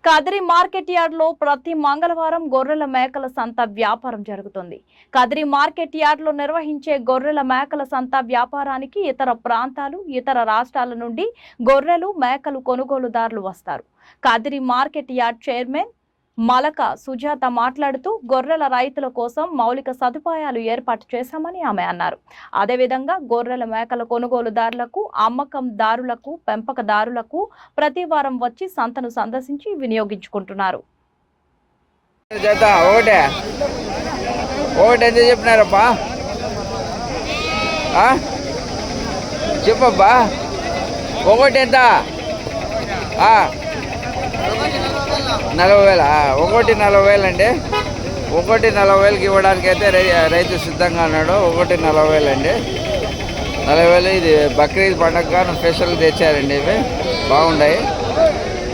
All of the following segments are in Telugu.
కదిరి మార్కెట్ యార్డ్ లో ప్రతి మంగళవారం గొర్రెల మేకల సంత వ్యాపారం జరుగుతుంది. కదిరి మార్కెట్ యార్డ్ లో నిర్వహించే గొర్రెల మేకల సంత వ్యాపారానికి ఇతర ప్రాంతాలు, ఇతర రాష్ట్రాల నుండి గొర్రెలు, మేకలు కొనుగోలుదారులు వస్తారు. Kadiri market yard chairman Malaka Sujatha మాట్లాడుతూ గొర్రెల రైతుల కోసం మౌలిక సదుపాయాలు ఏర్పాటు చేశామని ఆమె అన్నారు. అదేవిధంగా గొర్రెల మేకల కొనుగోలుదారులకు, అమ్మకందారులకు, పెంపకదారులకు ప్రతి వారం వచ్చి సంతను సందర్శించి వినియోగించుకుంటున్నారు. చెప్పబ్బా ఒకటి ఎంత? 40,000. ఒకటి 40,000 అండి. ఒకటి 40,000కి ఇవ్వడానికి అయితే రైతు సిద్ధంగా ఉన్నాడు. ఒకటి 40,000 అండి. 40,000 ఇది బక్రీద్ పండుగ గాను స్పెషల్ తెచ్చారండి. ఇవి బాగున్నాయి.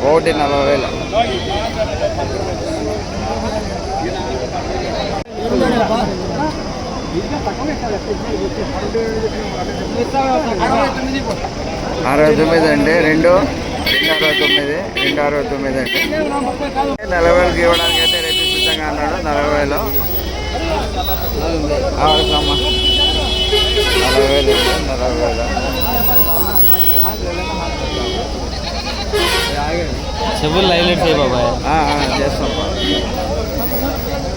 ఒకటి 40,000. $69 అండి. 269 అండి. 40,000కి ఇవ్వడానికి అయితే రైతు సిద్ధంగా అన్నాడు. 40,000 చెవులు హైలైట్ చేయ బాబాయ్ చేస్తాం.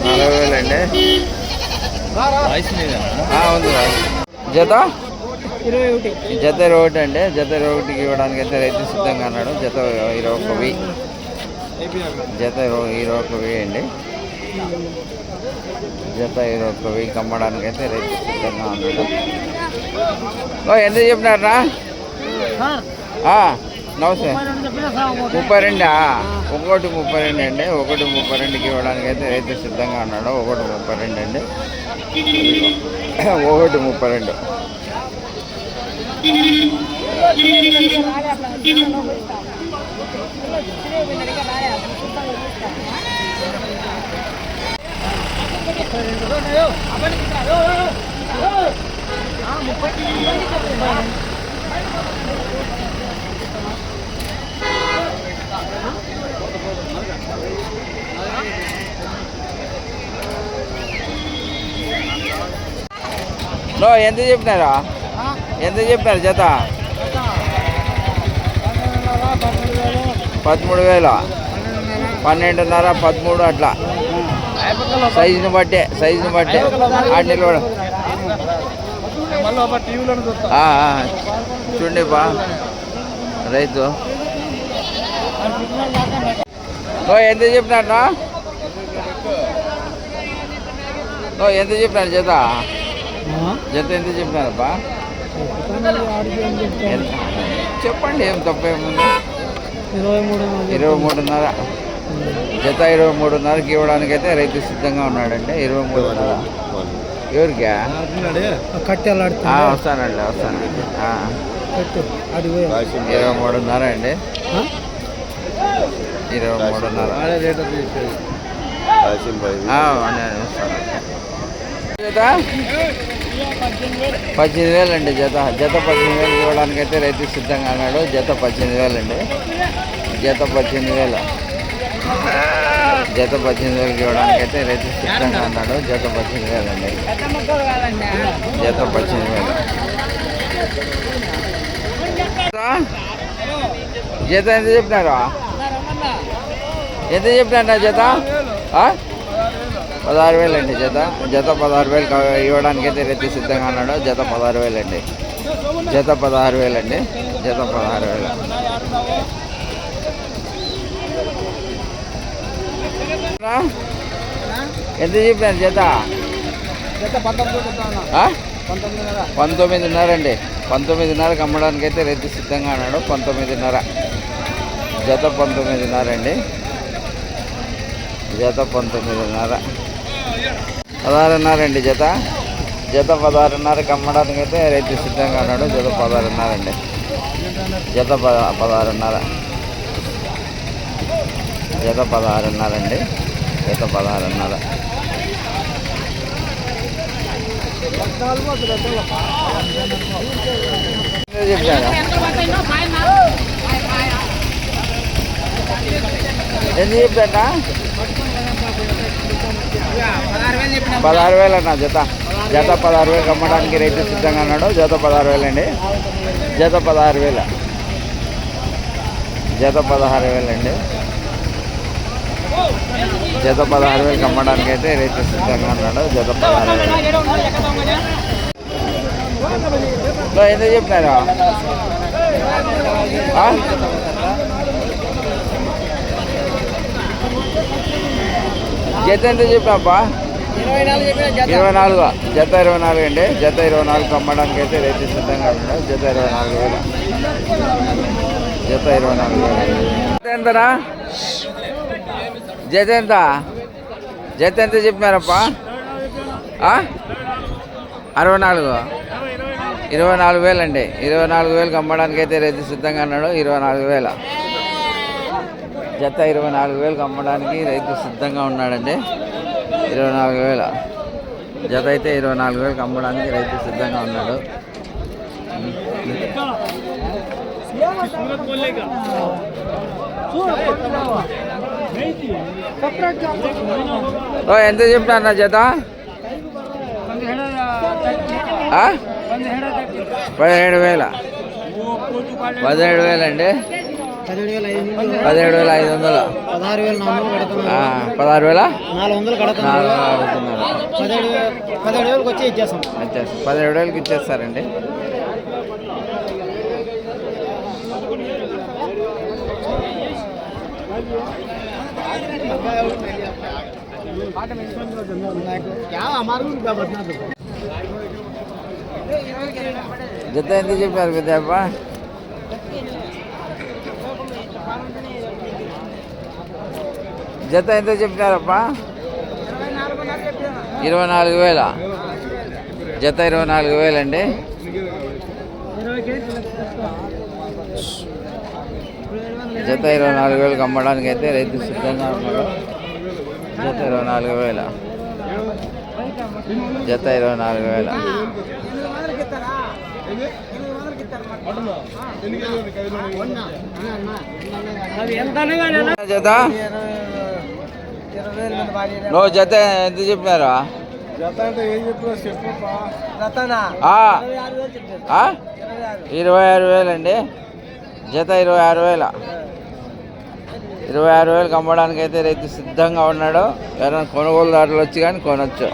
40,000 అండి. ఉంది జత 21 అండి. జత 21కి ఇవ్వడానికి అయితే రైతు సిద్ధంగా అన్నాడు. జత 21,000. జత 21,000 అండి. జత 21,000కి అమ్మడానికి అయితే రైతు సిద్ధంగా అన్నాడు. ఎంత చెప్పినారా? నమస్తే. 32. ఒకటి 32 అండి. ఒకటి 32కి ఇవ్వడానికి అయితే రైతు సిద్ధంగా ఉన్నాడు. ఒకటి 32 అండి. ఒకటి 32. ఎంత చెప్పినారా? ఎంత చెప్పినారు జత? 13,000, 12,500, 13 అట్లా సైజుని బట్టే ఆటలు కూడా చూడండి బా రైతు. ఎంత చెప్పినారా? ఎంత చెప్పినారు జత? జత ఎంత చెప్పినారబ్బా? చెప్పండి, ఏం తప్పేముంది? 23,500. జత 23,500కి ఇవ్వడానికి అయితే రైతు సిద్ధంగా ఉన్నాడండి. 23,500. ఎవరికా? వస్తానండి. 23,500 అండి. 23,500. జత 18,000 అండి. జత 18,000కి ఇవ్వడానికి అయితే రైతు సిద్ధంగా అన్నాడు. జత 18,000 అండి. జత 18,000. జత 18,000కి ఇవ్వడానికి అయితే రైతు సిద్ధంగా అన్నాడు. జత 18,000 అండి. జత 18,000. జత ఎంత చెప్పినారా? ఎంత చెప్పినారా జత? 16,000 అండి. జత 16,000కి ఇవ్వడానికి అయితే రైతు సిద్ధంగా అన్నాడు. జత 16,000 అండి. జత 16,000 అండి. జత 16,000. ఎంత చెప్పినారు జత? 19,500 అండి. 19,500కి అమ్మడానికి అయితే రైతు సిద్ధంగా అన్నాడు. 19,500. జత 19,500 అండి. జత 19,500. 16,500 అండి. జత 16,500కి అమ్మడానికి అయితే రైతు సిద్ధంగా ఉన్నాడు. జత 16,500 అండి. జత 16,500. జత 16,500 అండి. జత 16,500. చెప్పారా? ఎంత చెప్పానా 16,000 అన్న జత 16,000 అమ్మడానికి రైతు సిద్ధంగా అన్నాడు. జత 16,000 అండి. జత 16,000 అండి. జత 16,000 అమ్మడానికి అయితే రైతు సిద్ధంగా అన్నాడు. జత 16,000 ఎందుకు చెప్పినారు? జత ఎంత చెప్పాపా? 24. జత 24 అండి. జత 24 అమ్మడానికి అయితే రైతు సిద్ధంగా ఉన్నాడు. జత 24,000. జత 24,000. జత ఎంతనా? జత ఎంత? జత ఎంత చెప్పినారప్పా? 64. 24,000 అండి. 24,000 అమ్మడానికి అయితే రైతు సిద్ధంగా అన్నాడు. 24,000. జత 24,000 అమ్మడానికి రైతు సిద్ధంగా ఉన్నాడండి. 24,000. జత అయితే 24,000 అమ్మడానికి రైతు సిద్ధంగా ఉన్నాడు. ఎంత చెప్పినా జత? 17,000. 17,000 అండి. 17,500. 16,400 కడుతున్నారు. 17,000కి వచ్చి ఇచ్చేస్తాం. 17,000కి ఇచ్చేస్తారండి. జత ఎంత చెప్పారు పెద్దప్ప? జత ఎంత చెప్పినారప్పా? 24,000. జత 24,000 అండి. జత 24,000 అమ్మడానికి అయితే రైతు సిద్ధంగా ఉన్నాడు. జత 24,000. జత 24,000. జత నువ్వు జత ఎంత చెప్పినారా? 26,000 అండి. జత 26,000. 26,000 అమ్మడానికి అయితే రైతు సిద్ధంగా ఉన్నాడు. ఎవరైనా కొనుగోలుదారులు వచ్చి కానీ కొనొచ్చు.